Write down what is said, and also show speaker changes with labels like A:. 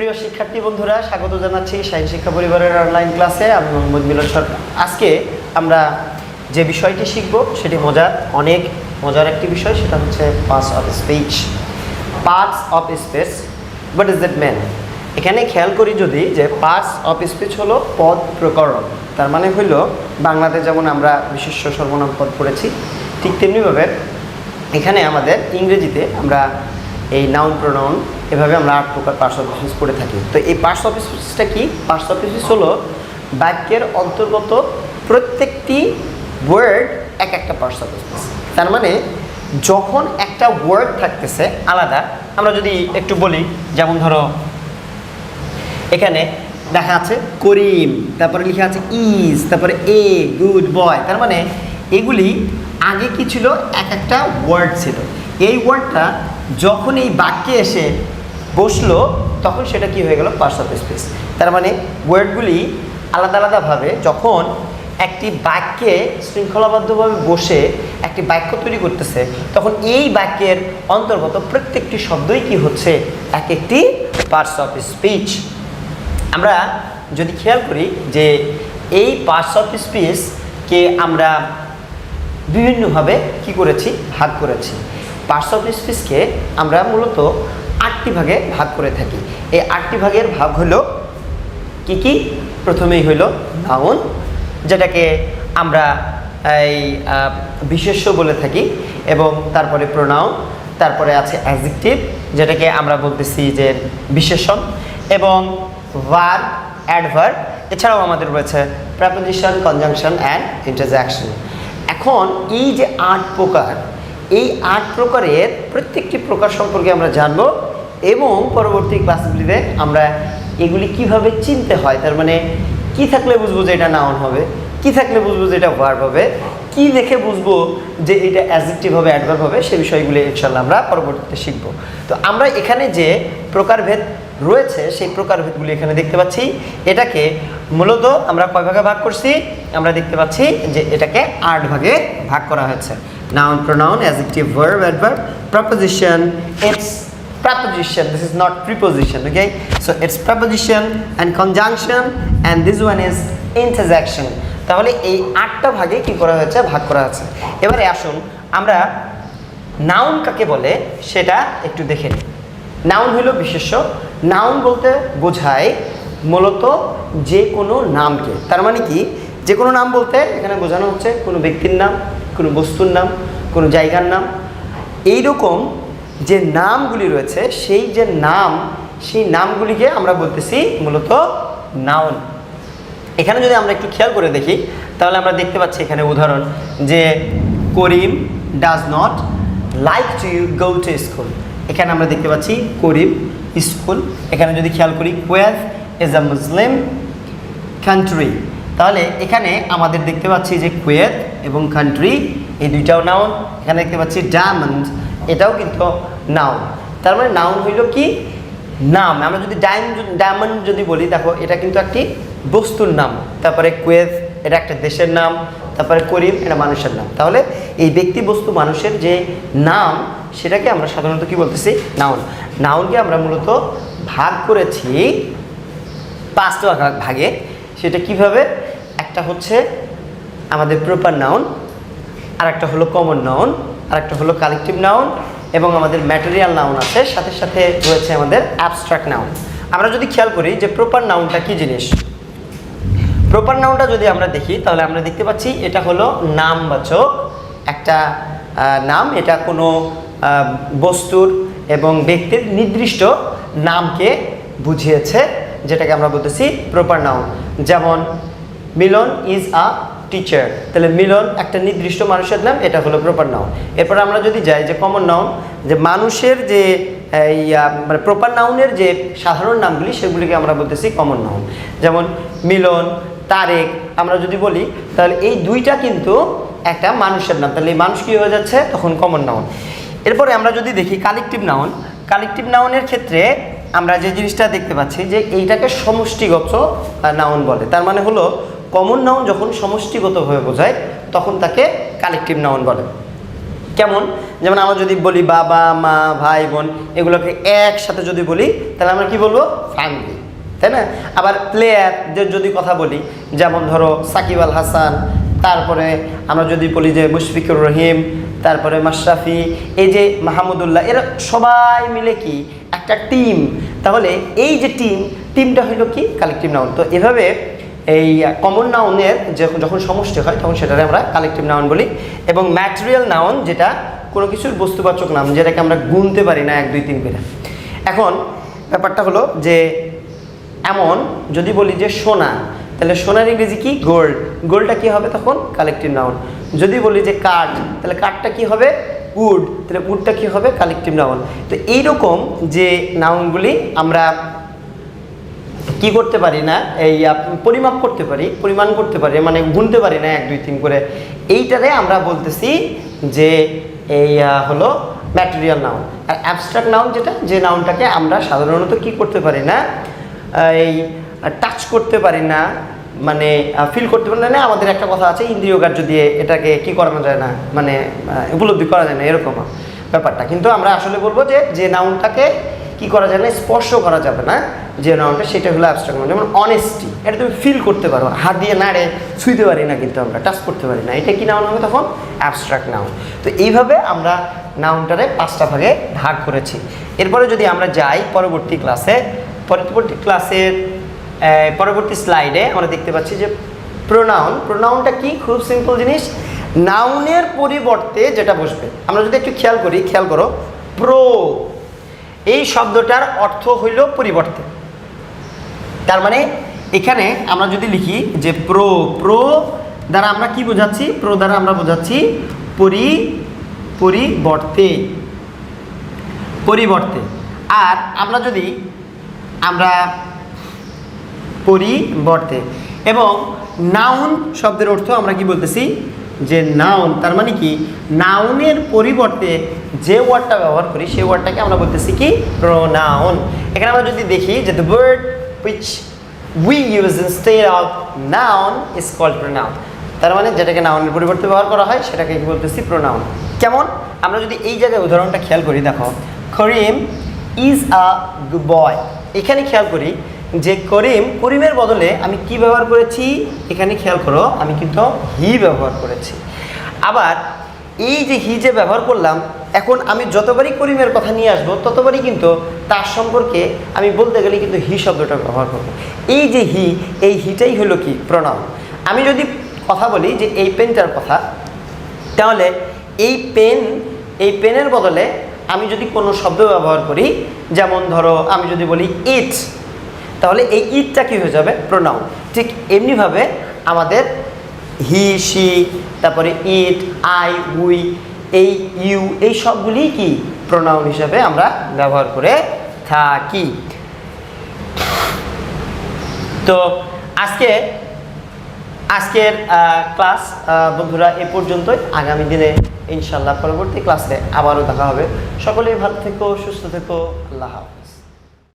A: প্রিয় শিক্ষার্থী বন্ধুরা, স্বাগত জানাচ্ছি শাহিন শিক্ষা পরিবারের অনলাইন ক্লাসে। আমি মোহাম্মদ মিলন সরকার। আজকে আমরা যে বিষয়টি শিখব সেটি অনেক মজার একটি বিষয়, সেটা হচ্ছে parts of speech. Parts of speech, what is that mean? এখানে খেয়াল করি যদি যে পার্টস অফ স্পিচ হলো পদ প্রকরণ। তার মানে হইল বাংলাতে যেমন আমরা বিশেষ্য সর্বনাম পদ পড়েছি, ঠিক তেমনিভাবে এখানে আমাদের ইংরেজিতে আমরা এই নাউন প্রোনাউন এভাবে আমরা 8 প্রকার পার্টস অফ স্পিচ পড়ে থাকি। তো এই পার্টস অফ স্পিচটা কি? পার্টস অফ স্পিচ হলো বাক্যের অন্তর্গত প্রত্যেকটি ওয়ার্ড এক একটা পার্টস অফ স্পিচ। তার মানে যখন একটা ওয়ার্ড থাকতেছে আলাদা, আমরা যদি একটু বলি, যেমন ধরো এখানে দেখা আছে করিম, তারপরে লেখা আছে ইজ, তারপরে এ গুড বয়। তার মানে এগুলি আগে কি ছিল? এক একটা ওয়ার্ড ছিল। এই ওয়ার্ডটা যখন এই বাক্যে এসে বসলো তখন সেটা কি হয়ে গেল? Parts of speech. তার মানে ওয়ার্ডগুলি আলাদা আলাদাভাবে যখন একটি বাক্যে শৃঙ্খলাবদ্ধভাবে বসে একটি বাক্য তৈরি করতেছে, তখন এই বাক্যের অন্তর্গত প্রত্যেকটি শব্দই কি হচ্ছে? এক একটি পার্টস অফ স্পিচ। আমরা যদি খেয়াল করি যে এই পার্টস অফ স্পিচকে আমরা বিভিন্নভাবে কি করেছি? ভাগ করেছি। পার্টস অফ স্পিচকে আমরা মূলত 8টি ভাগে ভাগ করে থাকি। এই 8টি ভাগের ভাগ হলো কি কি? প্রথমেই হইল নাউন, যেটাকে আমরা এই বিশেষ্য বলে থাকি, এবং তারপরে প্রোনাউন, তারপরে আছে অ্যাডজেক্টিভ, যেটাকে আমরা বলতেছি যে বিশেষণ, এবং ভার্ব, অ্যাডভার্ব, এছাড়াও আমাদের রয়েছে প্রিপোজিশন, কনজাংশন অ্যান্ড ইন্টারজেকশন। এখন এই যে 8 প্রকার, এই 8 প্রকারের প্রত্যেকটি প্রকার সম্পর্কে আমরা জানব, এবং পরবর্তী ক্লাসগুলিতে আমরা এগুলি কিভাবে চিনতে হয়, তার মানে কি থাকলে বুঝবো যে এটা নাউন হবে, কি থাকলে বুঝবো যে এটা ভার্ব হবে, কি দেখে বুঝবো যে এটা অ্যাডজেক্টিভ হবে, অ্যাডভার্ব হবে, সে বিষয়গুলি ইনশাআল্লাহ আমরা পরবর্তীতে শিখব। তো আমরা এখানে যে প্রকারভেদ রয়েছে সেই প্রকারভেদগুলি এখানে দেখতে পাচ্ছি। এটাকে মূলত আমরা কয় ভাগে ভাগ করছি? আমরা দেখতে পাচ্ছি যে এটাকে 8 ভাগে ভাগ করা হয়েছে। Noun, pronoun, adjective, verb, adverb, proposition, it's preposition, this is not preposition, okay? So it's preposition and conjunction, and this one is interjection. তাহলে এই 8টা ভাগে কি করা হয়েছে? ভাগ করা আছে। এবারে আসুন আমরা নাউন কাকে বলে সেটা একটু দেখে নিই। নাউন হলো বিশেষ্য। নাউন বলতে বোঝায় মূলত যে কোনো নামকে। তার মানে কি? যে কোনো নাম বলতে এখানে বোঝানো হচ্ছে কোনো ব্যক্তির নাম, কোনো বস্তুর নাম, কোনো জায়গার নাম। এইরকম যে নামগুলি রয়েছে, সেই যে নাম, সেই নামগুলিকে আমরা বলতেছি মূলত নাউন। এখানে যদি আমরা একটু খেয়াল করে দেখি তাহলে আমরা দেখতে পাচ্ছি এখানে উদাহরণ যে Karim does not like to go to school. এখানে আমরা দেখতে পাচ্ছি করিম স্কুল। এখানে যদি খেয়াল করি Kuwait is a Muslim country. তাহলে এখানে আমাদের দেখতে পাচ্ছি যে কুয়েত এবং কান্ট্রি এই দুইটাও নাউন। এখানে দেখতে পাচ্ছি ডায়মন্ড, এটাও কিন্তু নাউন। তার মানে নাউন হইল কি? নাম। আমরা যদি ডায়মন্ড যদি বলি, দেখো এটা কিন্তু একটি বস্তুর নাম। তারপরে কুয়েত এটা একটা দেশের নাম, তারপরে করিম এটা মানুষের নাম। তাহলে এই ব্যক্তি, বস্তু, মানুষের যে নাম সেটাকে আমরা সাধারণত কি বলতেছি? নাউন। নাউনকে আমরা মূলত ভাগ করেছি 5টা ভাগে। সেটা কিভাবে? একটা হচ্ছে আমাদের প্রপার নাউন, আর একটা হলো কমন নাউন, আর একটা হলো কালেকটিভ নাউন, এবং আমাদের ম্যাটেরিয়াল নাউন আছে, সাথে সাথে রয়েছে আমাদের অ্যাবস্ট্রাক্ট নাউন। আমরা যদি খেয়াল করি যে প্রপার নাউনটা কি জিনিস, প্রপার নাউনটা যদি আমরা দেখি তাহলে আমরা দেখতে পাচ্ছি এটা হলো নামবাচক একটা নাম। এটা কোনো বস্তুর এবং ব্যক্তির নির্দিষ্ট নামকে বুঝিয়েছে, যেটাকে আমরা বলতেছি প্রপার নাউন। যেমন মিলন ইজ আ টিচার, তাহলে মিলন একটা নির্দিষ্ট মানুষের নাম, এটা হলো প্রপার নাউন। এরপর আমরা যদি যাই যে কমন নাউন, যে মানুষের যে মানে প্রপার নাউনের যে সাধারণ নামগুলি সেগুলিকে আমরা বলতেছি কমন নাউন। যেমন মিলন, তারেক আমরা যদি বলি তাহলে এই দুইটা কিন্তু একটা মানুষের নাম, তাহলে এই মানুষ কি হয়ে যাচ্ছে? তখন কমন নাউন। এরপরে আমরা যদি দেখি কালেকটিভ নাউন, কালেকটিভ নাউনের ক্ষেত্রে আমরা যে জিনিসটা দেখতে পাচ্ছি যে এইটাকে সমষ্টিগত নাউন বলে। তার মানে হলো কমন নাউন যখন সমষ্টিগতভাবে বোঝায় তখন তাকে কালেকটিভ নাউন বলে। কেমন? যেমন আমরা যদি বলি বাবা মা ভাই বোন এগুলোকে একসাথে যদি বলি তাহলে আমরা কি বলবো? ফ্যামিলি, তাই না? আবার প্লেয়ারদের যদি কথা বলি, যেমন ধরো সাকিব আল হাসান, তারপরে আমরা যদি বলি যে মুশফিকুর রহিম, তারপরে মাশরাফি, এই যে মাহমুদুল্লাহ, এরা সবাই মিলে কি একটা টিম। তাহলে এই যে টিমটা হলো কি কালেকটিভ নাউন। তো এভাবে এই কমন নাউনের যখন সমষ্টি হয় তখন সেটাকে আমরা কালেকটিভ নাউন বলি। এবং ম্যাটেরিয়াল নাউন যেটা কোনো কিছুর বস্তুবাচক নাম, যেটাকে আমরা গুনতে পারি না 1 2 3 করে। এখন ব্যাপারটা হলো যে এমন যদি বলি যে সোনা, তাহলে সোনার ইংরেজি কি? গোল্ড। গোল্ডটা কি হবে তখন? Collective noun. যদি বলি যে কাঠ, তাহলে কাঠটা কি হবে? উড। তাহলে উডটা কি হবে? Collective noun. তো এইরকম যে নাউনগুলি আমরা কি করতে পারি না, এই পরিমাপ করতে পারি, পরিমাণ করতে পারি, মানে গুনতে পারি না 1 2 3 করে, এইটারে আমরা বলতেছি যে এই হলো ম্যাটেরিয়াল নাউন। আর অ্যাবস্ট্রাক্ট নাউন যেটা, যে নাউনটাকে আমরা সাধারণত কি করতে পারি না, এই টাচ করতে পারি না, মানে ফিল করতে পারি না। আমাদের একটা কথা আছে, ইন্দ্রিয়গ্রাহ্য দিয়ে এটাকে কি করানো যায় না, মানে উপলব্ধি করা যায় না, এরকম ব্যাপারটা। কিন্তু আমরা আসলে বলবো যে নাউনটাকে কি করা যায় না, স্পর্শ করা যাবে না যে নাউনটা, সেটা হলো অ্যাবস্ট্রাক্ট নাউন। যেমন অনেস্টি, এটা তুমি ফিল করতে পারো, হাত দিয়ে নাড়ে ছুঁইতে পারি না, কিন্তু আমরা টাচ করতে পারি না, এটা কি নাউন হবে তখন? Abstract noun. তো এইভাবে আমরা নাউনটারে 5টা ভাগে ভাগ করেছি। এরপরে যদি আমরা যাই পরবর্তী ক্লাসের পরবর্তী স্লাইডে আমরা দেখতে পাচ্ছি যে প্রোনাউনটা কি? খুব সিম্পল জিনিস, নাউনের পরিবর্তে যেটা বসবে। আমরা যদি একটু খেয়াল করো, প্রো এই শব্দটার অর্থ হইল পরিবর্তে। তার মানে এখানে আমরা যদি লিখি যে প্রো দ্বারা আমরা কি বোঝাচ্ছি? প্রো দ্বারা আমরা বোঝাচ্ছি পরিবর্তে। আর আমরা যদি পরিবর্তে এবং নাউন শব্দের অর্থ আমরা কি বলতেছি? যে নাউন, তার মানে কি নাউনের পরিবর্তে যে ওয়ার্ডটা ব্যবহার করি সেই ওয়ার্ডটাকে আমরা বলতেছি কি? প্রোনাউন। এখানে আমরা যদি দেখি যে the word which we use instead of noun is called pronoun, তার মানে যেটাকে নাউনের পরিবর্তে ব্যবহার করা হয় সেটাকে কি বলতেছি? প্রোনাউন। কেমন? আমরা যদি এই জায়গায় উদাহরণটা খেয়াল করি, দেখো করিম ইজ আ গুড বয়। এখানে খেয়াল করি যে করিমের বদলে আমি কি ব্যবহার করেছি? এখানে খেয়াল করো, আমি কিন্তু হি ব্যবহার করেছি। আবার এই যে হি যে ব্যবহার করলাম, এখন আমি যতবারই করিমের কথা নিয়ে আসবো ততবারই কিন্তু তার সম্পর্কে আমি বলতে গেলে কিন্তু হি শব্দটা ব্যবহার করবো। এই যে এই হিটাই হলো কি? প্রোনাউন। আমি যদি কথা বলি যে এই পেনটার কথা, তাহলে এই পেনের বদলে আমি যদি কোনো শব্দ ব্যবহার করি, যেমন ধরো আমি যদি বলি ইট, তাহলে এই ইটটা কি হয়ে যাবে? প্রোনাউন। ঠিক এমনিভাবে আমাদের হি শি, তারপরে ইট, আই, উই, এই ইউ, এই সবগুলি কি প্রোনাউন হিসাবে আমরা ব্যবহার করে থাকি। তো আজকের ক্লাস বন্ধুরা এ পর্যন্তই। আগামী দিনে ইনশাল্লাহ পরবর্তী ক্লাসে আবারও দেখা হবে। সকলেই ভালো থেকো, সুস্থ থেকো, আল্লাহ হাফেজ।